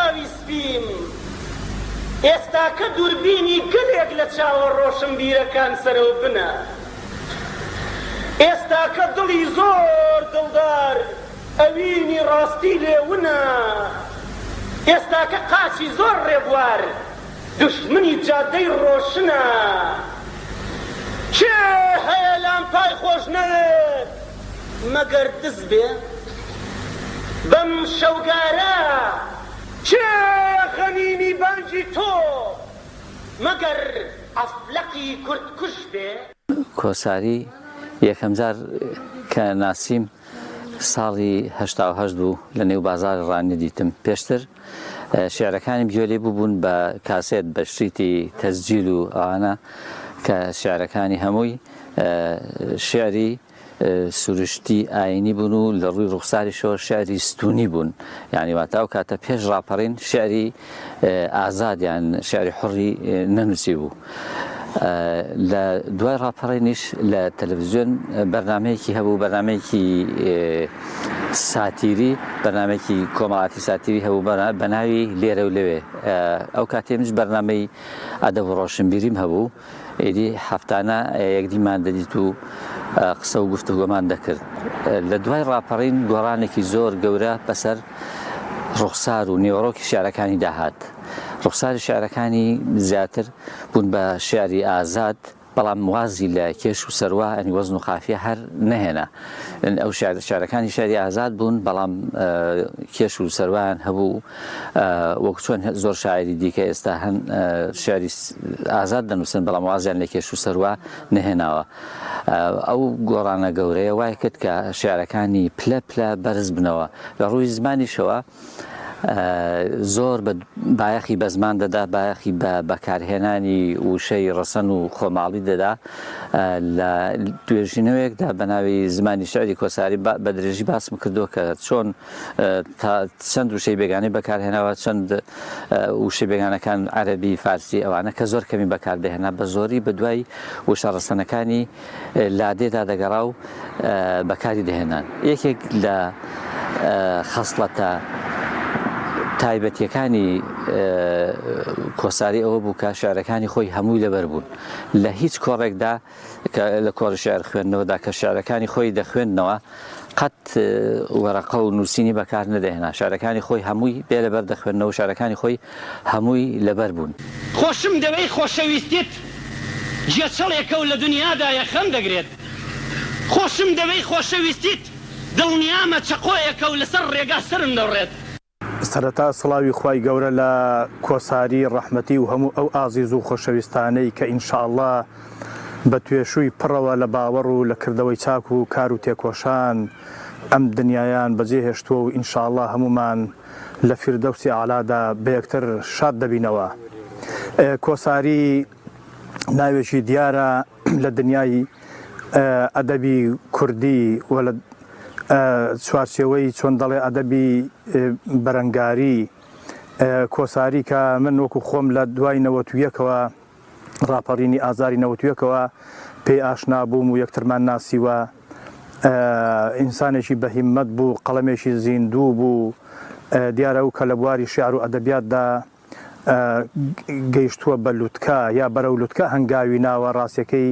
ناویستیم ئێستا کە دووربینی گلێک لە چاوە ڕۆشنبیرەکان سەرەوە بنە ئێستا کە دڵی زۆر دڵدار ئەوینی ڕاستی لێونە ئێستا کە قاچی زۆر ڕێبوار دشمنی جادەی ڕۆشنە چێ هەیە لامپای خۆش نەوێت مەگەر دز بێ بەم شەوگارە چێ غەنیمی بانگی تۆ مەگەر ئەفلەقی کورتکوش بێ. کۆساری یەکەم جار کە ناسیم ساڵی 1970 بوو لە نێو بازار ڕانی دیتم. پێشتر شێعرەکانی گوێ لێ بوون بە کاسێت بە شریتی تەسجیل و ئەوانە کە شێعرەکانی هەمووی شێعری سروشتی ئاینی بوون و لە ڕووی ڕوخساریشەوە شێعری ستونی بوون، یعنی واتە ئەو کاتە پێش ڕاپەڕین شێعری ئازاد یان شێعری حوڕی نەنووسی بوو. لە دوای ڕاپەڕینیش لە تەلەڤیزیۆن بەرنامەیەکی هەبوو، بەرنامەیەکی ساتیری، بەرنامەیەکی کۆمەڵاتی ساتیری هەبوو بە ناوی لێرە و لەوێ. ئەو کاتێمش بەرنامەی ئەدەب و ڕۆشنبیریم هەبوو، ئێدی هەفتانە یەکدیمان دەدیت و قسە و گفتوگۆمان دەکرد. لە دوای ڕاپەڕین گۆڕانێکی زۆر گەورە بەسەر ڕوخسار و نێوەڕۆکی شێعرەکانی داهات. ڕوخساری شێعرەکانی زیاتر بوون بە شێعری ئازاد، بەڵام وازی لە کێش و سەروا ئەنی وەزن و قافیە هەر نەهێنا. ئەو شێعرەکانی شێعری ئازاد بوون، بەڵام کێش و سەروایان هەبوو وەکو چۆن زۆر شاعری دیکە ئێستا هەن شێعری ئازاد دەنووسن، بەڵام وازیان لە کێش و سەروا نەهێناوە. ئەو گۆڕانە گەورەیە وای کرد کە شێعرەکانی پلە پلە بەرز بنەوە لە ڕووی زمانیشەوە. زۆر بایەخی بە زمان دەدا، بایەخی بە بەکارهێنانی وشەی ڕەسەن و خۆماڵی دەدا. لە توێژینەوەیەکدا بە ناوی زمانی شێعری کۆساری بە درێژی باسم کردووە کە چۆن چەند وشەی بێگانەی بەکارهێناوە، چەند وشەی بێگانەکان عەرەبی، فارسی ئەوانە کە زۆر کەمی بەکاردەهێنا بە زۆری بە دوای وشە ڕەسەنەکانی لادێدا دەگەڕا و بەکاری دەهێنان. یەکێک لە خەسڵەتە تایبەتیەکانی کۆساری ئەوە بوو کە شێعرەکانی خۆی هەمووی لەبەر بوون. لە هیچ کۆڕێکدا لە کۆڕی شێعر خوێندنەوەدا کە شێعرەکانی خۆی دەخوێندنەوە قەت وەرەقە و نووسینی بەکار نەدەهێنا. شێعرەکانی خۆی هەمووی بێ لەبەر دەخوێندنەوە، شێعرەکانی خۆی هەمووی لەبەر بوون. خۆشم دەوێ خۆشەویستیت جێچەڵێکە و لە دنیادا یەخەم دەگرێت. خۆشم دەوێ خۆشەویستیت دڵنیامە چەقۆیەکە و لەسەر ڕێگا سرم دەڕێت. سەرەتا سڵاوی خوای گەورە لە کۆساری ڕەحمەتی و هەموو ئەو ئازیز و خۆشەویستانەی کە ئینشاءڵڵا بە توێشووی پڕەوە لە باوەڕ و لە کردەوەی چاک و کار و تێکۆشان ئەم دنیایان بەجێ هێشتووە و ئینشاءڵڵا هەمومان لە فیردەوسی ئاعلادا بە یەکتر شاد دەبینەوە. کۆساری ناوێکی دیارە لە دنیای ئەدەبی کوردی و لە چوارچێوەی چۆن دەڵێ ئەدەبی بەرەنگاری. کۆساری کە من وەکو خۆم لە دوای 91ەوە ڕاپەڕینی ئازاری 91ەوە پێی ئاشنا بووم و یەکترمان ناسیوە. ئینسانێکی بەهیممەت بوو، قەڵەمێکی زیندوو بوو، دیارە و کە لە بواری شیعر و ئەدەبیاتدا گەیشتووە بە لوتکە یا بەرەو لوتکە هەنگاوی ناوە. ڕاستیەکەی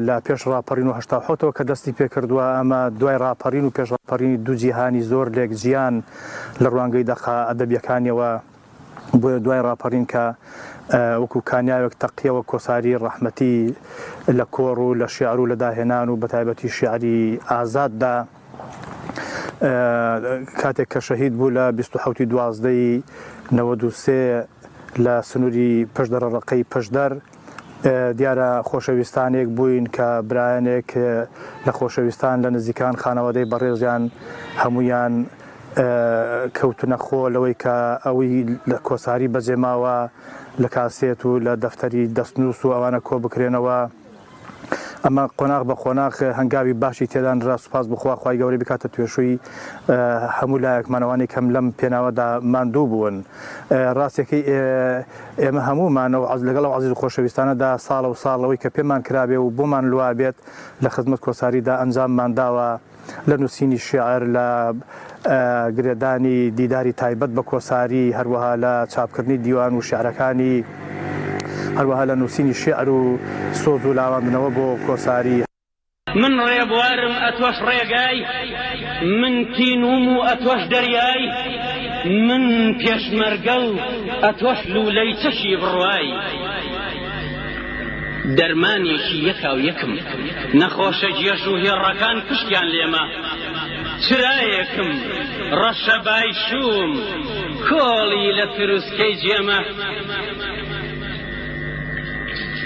لە پێش ڕاپەڕین و 1970ەوە کە دەستی پێکردووە، ئەمە دوای ڕاپەڕین و پێش ڕاپەڕینی دوو جیهانی زۆر لێک جیان لە ڕوانگەی دەقا ئەدەبیەکانیەوە بۆیە دوای ڕاپەڕین کە وەکو کانیاوێک تەقیەوە کۆساری ڕەحمەتی لە کۆڕ و لە شیعر و لە داهێنان و بەتایبەتی شیعری ئازاددا کاتێک کە شەهید بوو لە 27/12/93 لە سنووری پەشدەرەڕەقەی پەشدەر. دیارە خۆشەویستانێک بووین کە برایەنێک لە خۆشەویستان لە نزیکان خانەوەدەی بەڕێزیان هەمویان کەوتنە خۆ لەوەی کە ئەوەی لە کۆساری بەجێماوە لە کاسێت و لە دەفتەری دەستنووس و ئەوانە کۆ بکرێنەوە. ئەمە قۆناغ بە قۆناغ هەنگاوی باشی تێدانرا سوپاس بخوا خوای گەورەی بکاتە توێشووی هەموو لایەکمانەوانی کەم لەم پێناوەدا ماندوو بوون. ڕاستێکی ئێمە هەمومانەوە لەگەڵ ئەو عەزیز و خۆشەویستانەدا ساڵە و ساڵەوەی کە پێمان کرابێ و بۆمان لوا بێت لە خزمەت کۆساریدا ئەنجاممان داوە لە نووسینی شیعر، لە گرێدانی دیداری تایبەت بە کۆساری، هەروەها لە چاپکردنی دیوان و شیعرەکانی، هەروەها لە نووسینی شیعر و سۆز و لاواندنەوە بۆ کۆساری. من ڕێبوارم ئەتۆش ڕێگای، من تینوم و ئەتۆش دەریای، من پێشمەرگەڵ ئەتۆش لولەی چەشی بڕوای. دەرمانێکی یەکاو یەکم، نەخۆشە جێژ و هێڕەکان پشتیان لێمە. چرایەکم ڕەشە بایشوم، کۆڵی لە تروسکەی جێمە.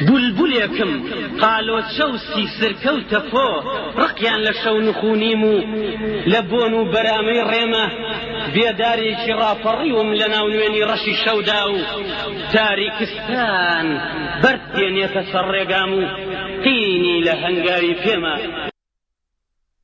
بولبولێکم قالۆچە و سیسرکەوتە پۆ، ڕقیان لە شەو نخونیم و لە بۆن و بەرامەی ڕێمە. بێدارێکی ڕاپەڕیوم لە ناو نوێنی ڕەشی شەودا و تاریکستان بەرد تێنێتە سەر ڕێگام و قینی لە هەنگاوی پێمە.